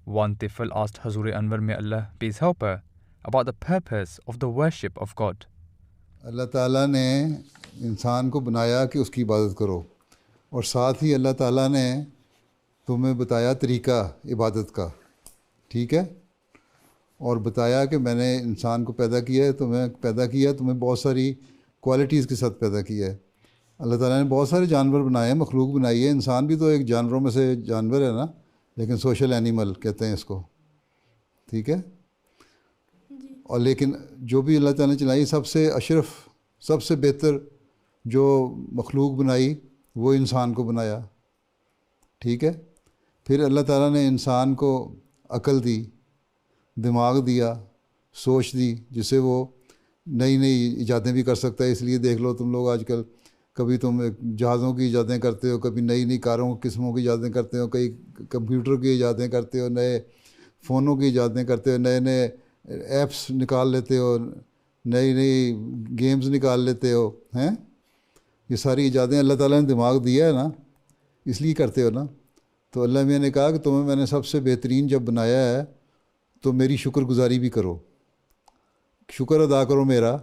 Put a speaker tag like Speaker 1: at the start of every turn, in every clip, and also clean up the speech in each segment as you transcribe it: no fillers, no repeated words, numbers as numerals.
Speaker 1: One Tifl asked Hazur Anwar, may Allah peace help her, about the purpose of the worship of God.
Speaker 2: اللہ تعالیٰ نے انسان کو بنایا کہ اس کی عبادت کرو، اور ساتھ ہی اللہ تعالیٰ نے تمہیں بتایا طریقہ عبادت کا، ٹھیک ہے، اور بتایا کہ میں نے انسان کو پیدا کیا ہے، تمہیں بہت ساری کوالٹیز کے ساتھ پیدا کیا ہے۔ اللہ تعالیٰ نے بہت سارے جانور بنائے ہیں، مخلوق بنائی ہے، انسان بھی تو ایک جانوروں میں سے جانور ہے نا، لیکن سوشل اینیمل کہتے ہیں اس کو، ٹھیک ہے۔ اور لیکن جو بھی اللہ تعالیٰ نے چلائی، سب سے اشرف، سب سے بہتر جو مخلوق بنائی وہ انسان کو بنایا، ٹھیک ہے۔ پھر اللہ تعالیٰ نے انسان کو عقل دی، دماغ دیا، سوچ دی، جس سے وہ نئی نئی ایجادیں بھی کر سکتا ہے۔ اس لیے دیکھ لو تم لوگ آج کل، کبھی تم جہازوں کی ایجادیں کرتے ہو، کبھی نئی نئی کاروں قسموں کی ایجادیں کرتے ہو، کئی کمپیوٹر کی ایجادیں کرتے ہو، نئے فونوں کی ایجادیں کرتے ہو، نئے نئے ایپس نکال لیتے ہو، نئی نئی گیمز نکال لیتے ہو، ہیں؟ یہ ساری ایجادیں اللہ تعالیٰ نے دماغ دیا ہے نا، اس لیے کرتے ہو نا۔ تو اللہ میاں نے کہا کہ تمہیں میں نے سب سے بہترین جب بنایا ہے تو میری شکر گزاری بھی کرو، شکر ادا کرو میرا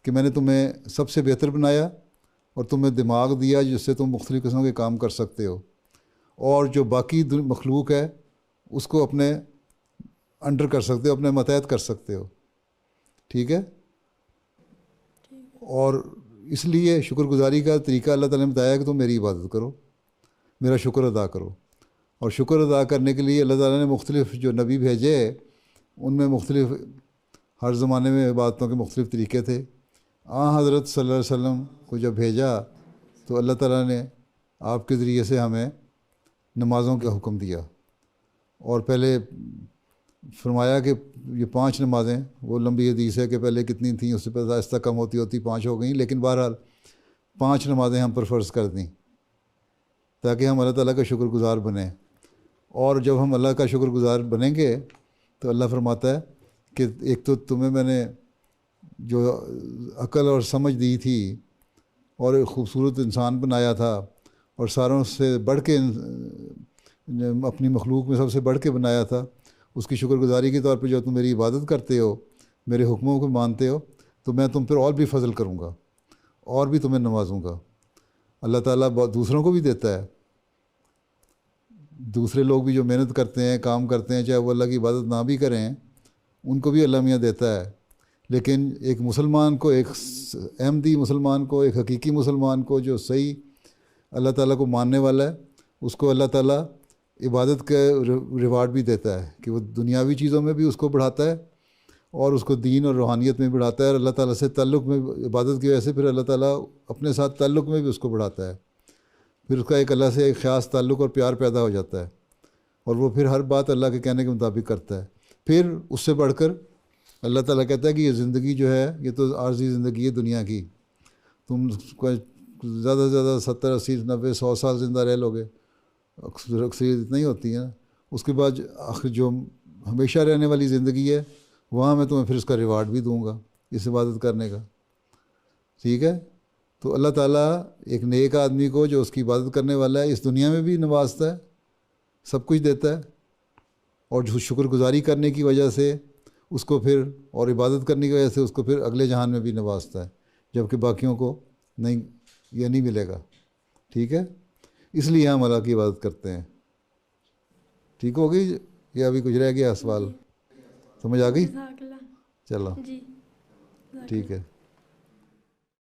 Speaker 2: کہ میں نے تمہیں سب سے بہتر بنایا اور تمہیں دماغ دیا جس سے تم مختلف قسم کے کام کر سکتے ہو، اور جو باقی مخلوق ہے اس کو اپنے انڈر کر سکتے ہو، اپنے ماتحت کر سکتے ہو، ٹھیک ہے۔ اور اس لیے شکر گزاری کا طریقہ اللہ تعالیٰ نے بتایا کہ تم میری عبادت کرو، میرا شکر ادا کرو۔ اور شکر ادا کرنے کے لیے اللہ تعالیٰ نے مختلف جو نبی بھیجے ان میں مختلف، ہر زمانے میں عبادتوں کے مختلف طریقے تھے۔ حضرت صلی اللہ علیہ وسلم کو جب بھیجا تو اللہ تعالیٰ نے آپ کے ذریعے سے ہمیں نمازوں کا حکم دیا، اور پہلے فرمایا کہ یہ 5 نمازیں، وہ لمبی حدیث ہے کہ پہلے کتنی تھیں، اس سے پہلے آہستہ کم ہوتی 5 ہو گئیں، لیکن بہرحال 5 نمازیں ہم پر فرض کر دیں تاکہ ہم اللہ تعالیٰ کا شکر گزار بنیں۔ اور جب ہم اللہ کا شکر گزار بنیں گے تو اللہ فرماتا ہے کہ ایک تو تمہیں میں نے جو عقل اور سمجھ دی تھی اور ایک خوبصورت انسان بنایا تھا، اور ساروں سے بڑھ کے اپنی مخلوق میں سب سے بڑھ کے بنایا تھا، اس کی شکر گزاری کے طور پہ جو تم میری عبادت کرتے ہو، میرے حکموں کو مانتے ہو، تو میں تم پر اور بھی فضل کروں گا اور بھی تمہیں نوازوں گا۔ اللہ تعالیٰ دوسروں کو بھی دیتا ہے، دوسرے لوگ بھی جو محنت کرتے ہیں، کام کرتے ہیں، چاہے وہ اللہ کی عبادت نہ بھی کریں، ان کو بھی اللہ میاں دیتا ہے۔ لیکن ایک مسلمان کو، ایک احمدی مسلمان کو، ایک حقیقی مسلمان کو جو صحیح اللہ تعالیٰ کو ماننے والا ہے، اس کو اللہ تعالیٰ عبادت کا ریوارڈ بھی دیتا ہے کہ وہ دنیاوی چیزوں میں بھی اس کو بڑھاتا ہے اور اس کو دین اور روحانیت میں بڑھاتا ہے، اور اللہ تعالیٰ سے تعلق میں، عبادت کی وجہ سے پھر اللہ تعالیٰ اپنے ساتھ تعلق میں بھی اس کو بڑھاتا ہے، پھر اس کا ایک اللہ سے ایک خاص تعلق اور پیار پیدا ہو جاتا ہے، اور وہ پھر ہر بات اللہ کے کہنے کے مطابق کرتا ہے۔ پھر اس سے بڑھ کر اللہ تعالیٰ کہتا ہے کہ یہ زندگی جو ہے یہ تو عارضی زندگی ہے دنیا کی، تم زیادہ سے زیادہ 70 80 90 100 سال زندہ رہ لو گے، اکثریت اتنا ہی ہوتی ہے نا۔ اس کے بعد آخر جو ہمیشہ رہنے والی زندگی ہے وہاں میں تمہیں پھر اس کا ریوارڈ بھی دوں گا اس عبادت کرنے کا، ٹھیک ہے۔ تو اللہ تعالیٰ ایک نیک آدمی کو جو اس کی عبادت کرنے والا ہے اس دنیا میں بھی نوازتا ہے، سب کچھ دیتا ہے، اور جو شکر گزاری کرنے کی وجہ سے اس کو پھر، اور عبادت کرنے کی وجہ سے اس کو پھر اگلے جہان میں بھی نوازتا ہے، جبکہ باقیوں کو نہیں، یہ نہیں ملے گا، ٹھیک ہے۔ اس لیے ہم اللہ کی عبادت کرتے ہیں، ٹھیک ہوگی؟ یا ابھی کچھ رہ گیا سوال؟ سمجھ آ گئی؟ چلو
Speaker 3: جی
Speaker 2: ٹھیک ہے۔